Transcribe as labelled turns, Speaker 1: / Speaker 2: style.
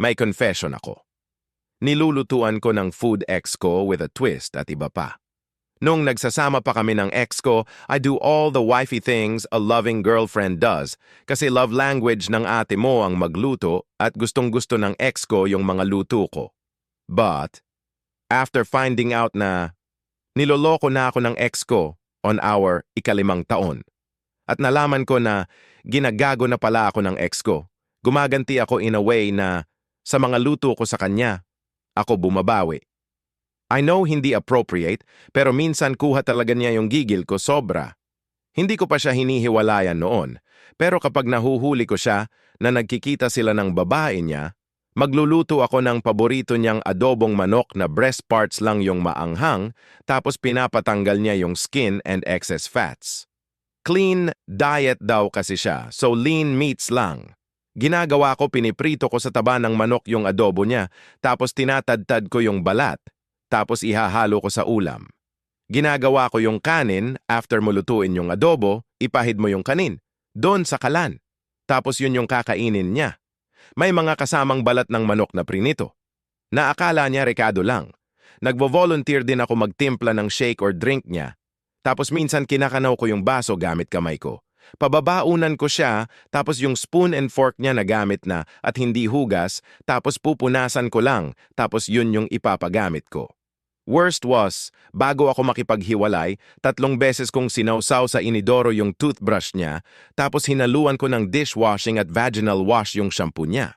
Speaker 1: May confession ako. Nilulutuan ko ng food ex ko with a twist at iba pa. Nung nagsasama pa kami ng ex ko, I do all the wifey things a loving girlfriend does kasi love language ng ate mo ang magluto at gustong-gusto ng ex ko yung mga luto ko. But, after finding out na niloloko na ako ng ex ko on our ikalimang taon at nalaman ko na ginagago na pala ako ng ex ko, gumaganti ako in a way na sa mga luto ko sa kanya, ako bumabawi. I know hindi appropriate, pero minsan kuha talaga niya yung gigil ko sobra. Hindi ko pa siya hinihiwalayan noon, pero kapag nahuhuli ko siya na nagkikita sila ng babae niya, magluluto ako ng paborito niyang adobong manok na breast parts lang yung maanghang, tapos pinapatanggal niya yung skin and excess fats. Clean diet daw kasi siya, so lean meats lang. Ginagawa ko, piniprito ko sa taba ng manok yung adobo niya, tapos tinatadtad ko yung balat, tapos ihahalo ko sa ulam. Ginagawa ko yung kanin, after mo lutuin yung adobo, ipahid mo yung kanin, doon sa kalan. Tapos yun yung kakainin niya. May mga kasamang balat ng manok na prinito. Naakala niya rekado lang. Nagvo-volunteer din ako magtimpla ng shake or drink niya. Tapos minsan kinakanaw ko yung baso gamit kamay ko. Pababaunan ko siya, tapos yung spoon and fork niya nagamit na at hindi hugas, tapos pupunasan ko lang, tapos yun yung ipapagamit ko. Worst was, bago ako makipaghiwalay, 3 beses kong sinawsaw sa inidoro yung toothbrush niya, tapos hinaluan ko ng dishwashing at vaginal wash yung shampoo niya.